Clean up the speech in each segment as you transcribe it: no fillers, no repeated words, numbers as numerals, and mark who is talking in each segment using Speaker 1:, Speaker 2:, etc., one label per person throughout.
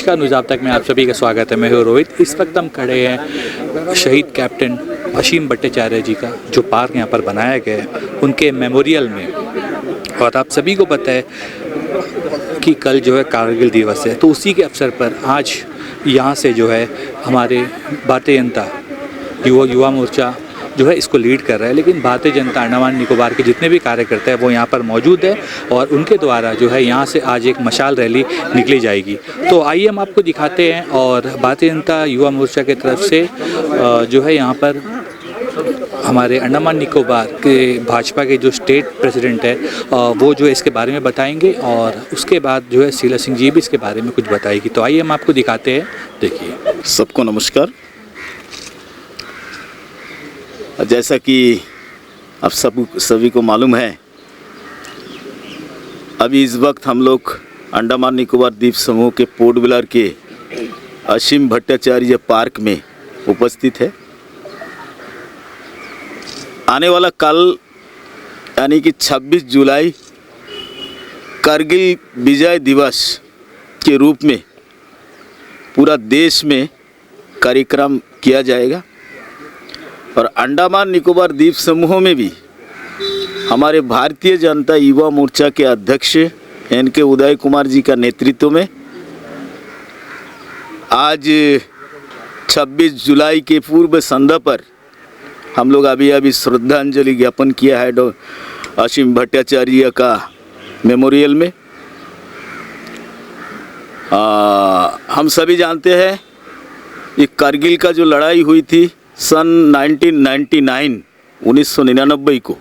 Speaker 1: नमस्कार, न्यूज़ आप तक में आप सभी का स्वागत है। मैं हूँ रोहित। इस वक्त हम खड़े हैं शहीद कैप्टन असीम भट्टाचार्य जी का जो पार्क यहाँ पर बनाया गया है उनके मेमोरियल में। और आप सभी को पता है कि कल जो है कारगिल दिवस है, तो उसी के अवसर पर आज यहाँ से जो है हमारे भारतीय जनता युवा मोर्चा जो है इसको लीड कर रहा है। लेकिन भारतीय जनता अंडमान निकोबार के जितने भी कार्यकर्ता हैं वो यहाँ पर मौजूद है और उनके द्वारा जो है यहाँ से आज एक मशाल रैली निकली जाएगी। तो आइए हम आपको दिखाते हैं। और भारतीय जनता युवा मोर्चा की तरफ से जो है यहाँ पर हमारे अंडमान निकोबार के भाजपा के जो स्टेट प्रेसिडेंट है वो जो है इसके बारे में बताएंगे और उसके बाद जो है शीला सिंह जी भी इसके बारे में कुछ बताएगी। तो आइए हम आपको दिखाते हैं। देखिए,
Speaker 2: सबको नमस्कार। जैसा कि आप सभी को मालूम है, अभी इस वक्त हम लोग अंडमान निकोबार द्वीप समूह के पोर्ट ब्लेयर के असीम भट्टाचार्य पार्क में उपस्थित है। आने वाला कल यानी कि 26 जुलाई कारगिल विजय दिवस के रूप में पूरा देश में कार्यक्रम किया जाएगा और अंडमान निकोबार द्वीप समूह में भी हमारे भारतीय जनता युवा मोर्चा के अध्यक्ष एन.के. उदय कुमार जी का नेतृत्व में आज 26 जुलाई के पूर्व संध्या पर हम लोग अभी श्रद्धांजलि ज्ञापन किया है असीम भट्टाचार्य का मेमोरियल में। हम सभी जानते हैं ये कारगिल का जो लड़ाई हुई थी सन 1999 को,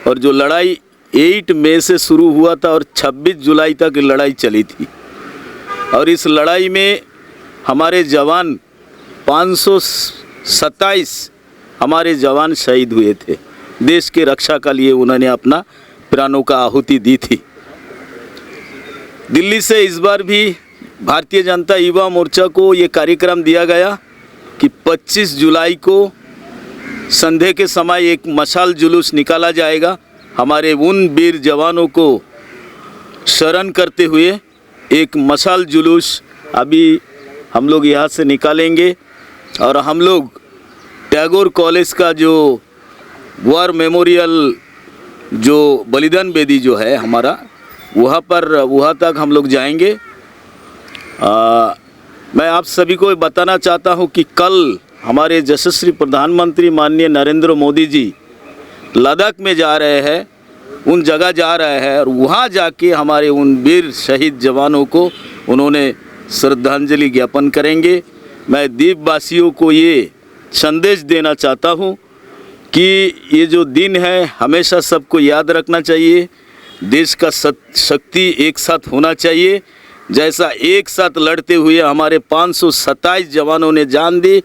Speaker 2: और जो लड़ाई 8 मई से शुरू हुआ था और 26 जुलाई तक लड़ाई चली थी। और इस लड़ाई में हमारे जवान 527 हमारे जवान शहीद हुए थे। देश के रक्षा के लिए उन्होंने अपना प्राणों का आहुति दी थी। दिल्ली से इस बार भी भारतीय जनता युवा मोर्चा को ये कार्यक्रम दिया गया कि 25 जुलाई को संध्या के समय एक मशाल जुलूस निकाला जाएगा। हमारे उन वीर जवानों को स्मरण करते हुए एक मशाल जुलूस अभी हम लोग यहाँ से निकालेंगे और हम लोग टैगोर कॉलेज का जो वॉर मेमोरियल जो बलिदान वेदी जो है हमारा, वहाँ तक हम लोग जाएंगे। मैं आप सभी को बताना चाहता हूं कि कल हमारे यशस्वी प्रधानमंत्री माननीय नरेंद्र मोदी जी लद्दाख में जा रहे हैं, उन जगह जा रहे हैं और वहां जाके हमारे उन वीर शहीद जवानों को उन्होंने श्रद्धांजलि ज्ञापन करेंगे। मैं द्वीपवासियों को ये संदेश देना चाहता हूं कि ये जो दिन है हमेशा सबको याद रखना चाहिए। देश का शक्ति एक साथ होना चाहिए। जैसा एक साथ लड़ते हुए हमारे 527 जवानों ने जान दी,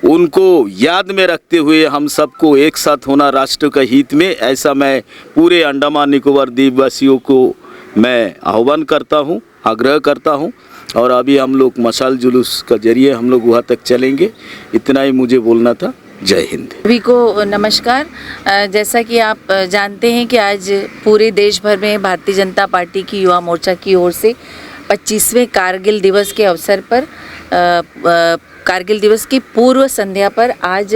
Speaker 2: उनको याद में रखते हुए हम सबको एक साथ होना राष्ट्र का हित में, ऐसा मैं पूरे अंडमान निकोबार द्वीपवासियों को मैं आह्वान करता हूं, आग्रह करता हूं। और अभी हम लोग मशाल जुलूस का जरिए हम लोग वहाँ तक चलेंगे। इतना ही मुझे बोलना था। जय हिंद।
Speaker 3: सभी को नमस्कार। जैसा कि आप जानते हैं कि आज पूरे देश भर में भारतीय जनता पार्टी की युवा मोर्चा की ओर से 25वें कारगिल दिवस के अवसर पर कारगिल दिवस की पूर्व संध्या पर आज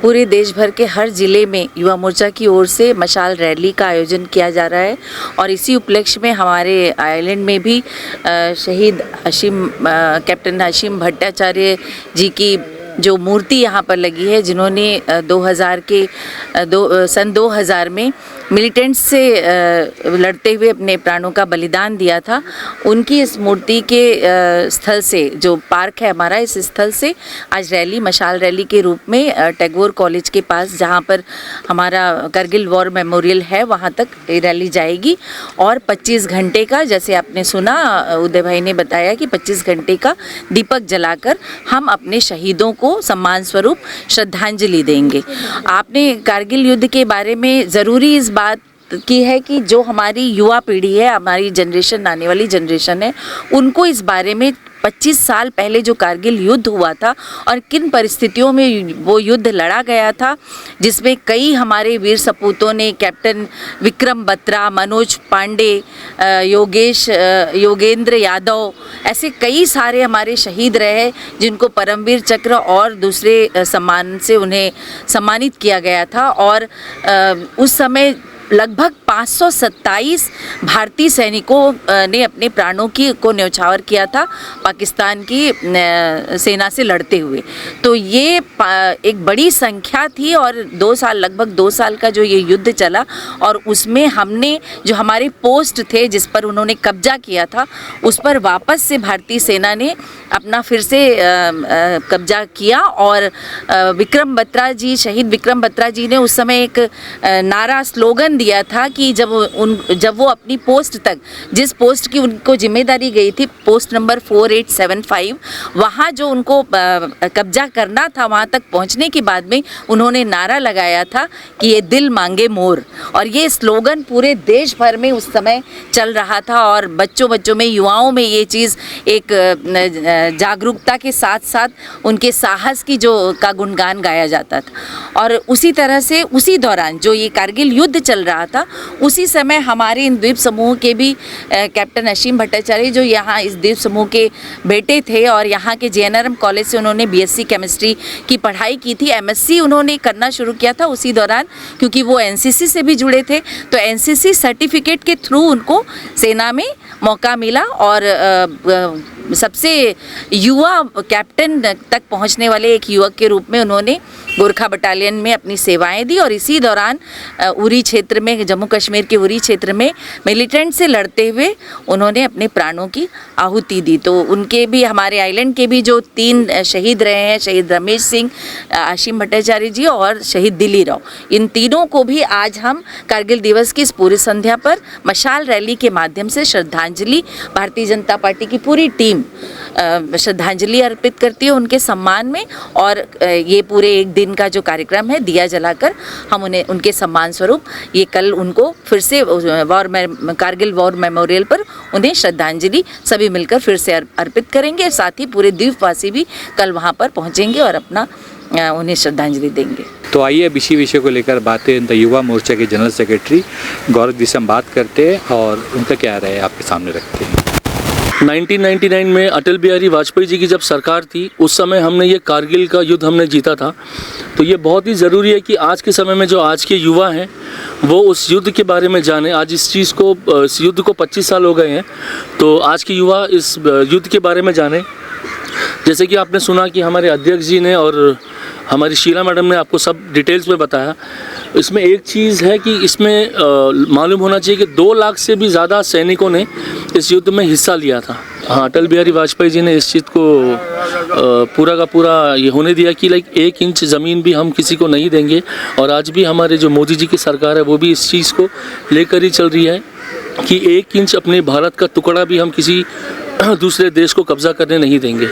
Speaker 3: पूरे देश भर के हर ज़िले में युवा मोर्चा की ओर से मशाल रैली का आयोजन किया जा रहा है। और इसी उपलक्ष्य में हमारे आइलैंड में भी शहीद कैप्टन असीम भट्टाचार्य जी की जो मूर्ति यहाँ पर लगी है, जिन्होंने सन 2000 में मिलिटेंट्स से लड़ते हुए अपने प्राणों का बलिदान दिया था, उनकी इस मूर्ति के स्थल से, जो पार्क है हमारा, इस स्थल से आज रैली, मशाल रैली के रूप में टैगोर कॉलेज के पास, जहाँ पर हमारा कारगिल वॉर मेमोरियल है, वहाँ तक रैली जाएगी। और 25 घंटे का, जैसे आपने सुना, उदय भाई ने बताया कि 25 घंटे का दीपक जलाकर हम अपने शहीदों को सम्मान स्वरूप श्रद्धांजलि देंगे। आपने कारगिल युद्ध के बारे में ज़रूरी इस बात की है कि जो हमारी युवा पीढ़ी है, हमारी जनरेशन, आने वाली जनरेशन है, उनको इस बारे में 25 साल पहले जो कारगिल युद्ध हुआ था और किन परिस्थितियों में वो युद्ध लड़ा गया था, जिसमें कई हमारे वीर सपूतों ने, कैप्टन विक्रम बत्रा, मनोज पांडे, योगेंद्र यादव, ऐसे कई सारे हमारे शहीद रहे जिनको परमवीर चक्र और दूसरे सम्मान से उन्हें सम्मानित किया गया था। और उस समय लगभग 527 भारतीय सैनिकों ने अपने प्राणों को न्यौछावर किया था पाकिस्तान की सेना से लड़ते हुए। तो ये एक बड़ी संख्या थी और 2 साल, लगभग 2 साल का जो ये युद्ध चला और उसमें हमने जो हमारे पोस्ट थे जिस पर उन्होंने कब्जा किया था, उस पर वापस से भारतीय सेना ने अपना फिर से कब्जा किया। और विक्रम बत्रा जी, शहीद विक्रम बत्रा जी ने उस समय एक नारा, स्लोगन दिया था कि जब वो अपनी पोस्ट तक, जिस पोस्ट की उनको जिम्मेदारी गई थी, पोस्ट नंबर 4875, वहाँ जो उनको कब्जा करना था, वहाँ तक पहुँचने के बाद में उन्होंने नारा लगाया था कि ये दिल मांगे मोर। और ये स्लोगन पूरे देश भर में उस समय चल रहा था और बच्चों में, युवाओं में ये चीज़ एक जागरूकता के साथ साथ उनके साहस की का गुणगान गाया जाता था। और उसी तरह से उसी दौरान जो ये कारगिल युद्ध चल रहा था, उसी समय हमारे इन द्वीप समूह के भी कैप्टन असीम भट्टाचार्य, जो यहाँ इस द्वीप समूह के बेटे थे और यहाँ के JNRM कॉलेज से उन्होंने BSc केमिस्ट्री की पढ़ाई की थी, MSc उन्होंने करना शुरू किया था उसी दौरान, क्योंकि वो NCC से भी जुड़े थे। तो NCC सर्टिफिकेट के थ्रू उनको सेना में मौका मिला और सबसे युवा कैप्टन तक पहुंचने वाले एक युवक के रूप में उन्होंने गोरखा बटालियन में अपनी सेवाएं दी। और इसी दौरान उरी क्षेत्र में, जम्मू कश्मीर के उरी क्षेत्र में मिलिटेंट से लड़ते हुए उन्होंने अपने प्राणों की आहुति दी। तो उनके भी, हमारे आइलैंड के भी जो 3 शहीद रहे हैं, शहीद रमेश सिंह, असीम भट्टाचार्य जी और शहीद दिली राव, इन तीनों को भी आज हम कारगिल दिवस की इस पूरी संध्या पर मशाल रैली के माध्यम से श्रद्धांजलि, भारतीय जनता पार्टी की पूरी टीम श्रद्धांजलि अर्पित करती है उनके सम्मान में। और ये पूरे एक दिन का जो कार्यक्रम है, दिया जलाकर हम उन्हें उनके सम्मान स्वरूप ये कल उनको फिर से कारगिल वॉर मेमोरियल पर उन्हें श्रद्धांजलि सभी मिलकर फिर से अर्पित करेंगे। साथ ही पूरे द्वीपवासी भी कल वहाँ पर पहुँचेंगे और अपना उन्हें श्रद्धांजलि देंगे।
Speaker 1: तो आइए अब इसी विषय को लेकर बातें युवा मोर्चा के जनरल सेक्रेटरी गौरव जी से हम बात करते हैं और उनका क्या राय आपके सामने रखते हैं।
Speaker 4: 1999 में अटल बिहारी वाजपेयी जी की जब सरकार थी, उस समय हमने ये कारगिल का युद्ध हमने जीता था। तो ये बहुत ही ज़रूरी है कि आज के समय में जो आज के युवा हैं वो उस युद्ध के बारे में जाने। आज इस युद्ध को 25 साल हो गए हैं, तो आज के युवा इस युद्ध के बारे में जाने। जैसे कि आपने सुना कि हमारे अध्यक्ष जी ने और हमारी शीला मैडम ने आपको सब डिटेल्स में बताया। इसमें एक चीज़ है कि इसमें मालूम होना चाहिए कि 2 लाख से भी ज़्यादा सैनिकों ने इस युद्ध में हिस्सा लिया था। हाँ, अटल बिहारी वाजपेयी जी ने इस चीज़ को पूरा का पूरा ये होने दिया कि 1 इंच ज़मीन भी हम किसी को नहीं देंगे। और आज भी हमारे जो मोदी जी की सरकार है वो भी इस चीज़ को लेकर ही चल रही है कि 1 इंच अपने भारत का टुकड़ा भी हम किसी दूसरे देश को कब्जा करने नहीं देंगे।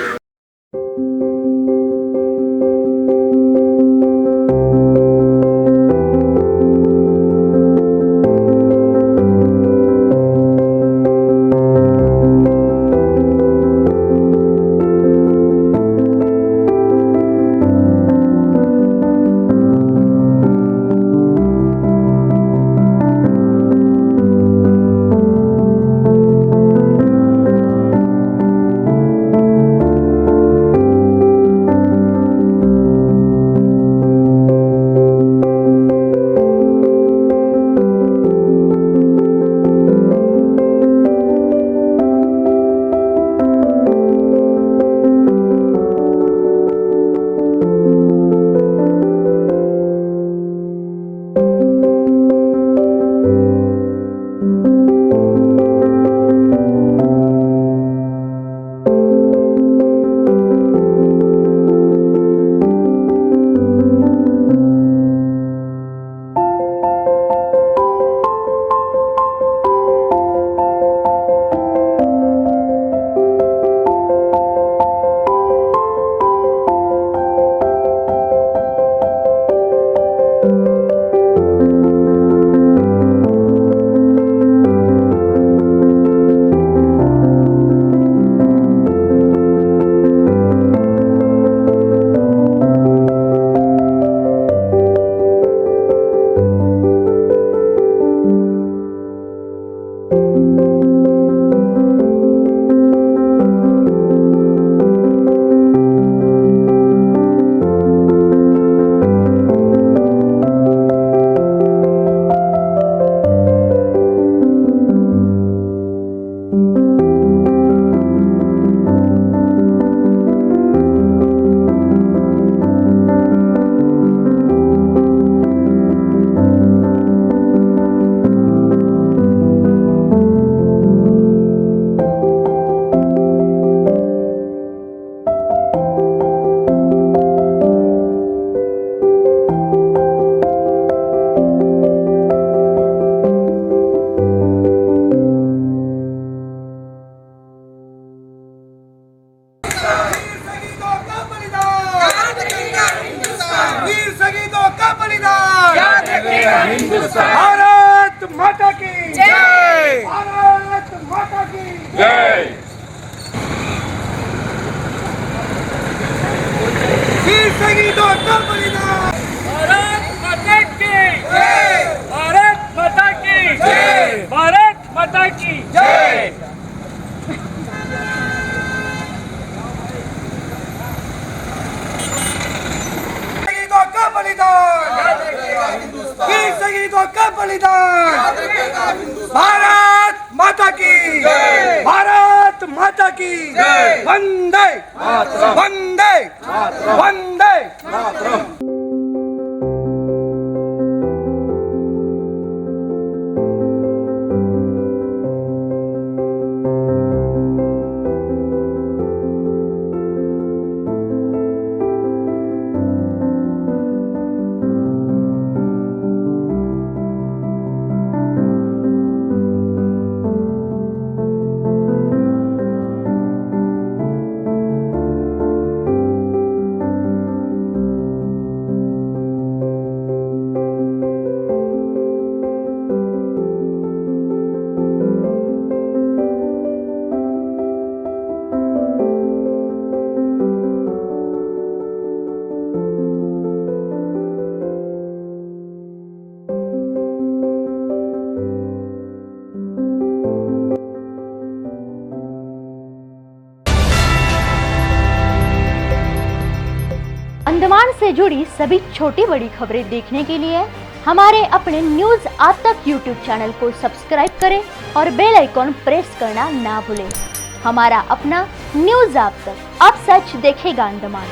Speaker 5: भारत माता की जय, भारत माता की जय। वीर शहीदों का बलिदान, भारत माता की जय, भारत माता की जय, भारत माता की जय। शहीदों का बलिदान, वीर शहीदों का बलिदान, भारत माता की जय, भारत माता की जय। वंदे वंदे वंदे।
Speaker 6: अंडमान से जुड़ी सभी छोटी बड़ी खबरें देखने के लिए हमारे अपने न्यूज आज तक यूट्यूब चैनल को सब्सक्राइब करें और बेल आइकॉन प्रेस करना ना भूलें। हमारा अपना न्यूज आज तक, अब सच देखेगा अंडमान।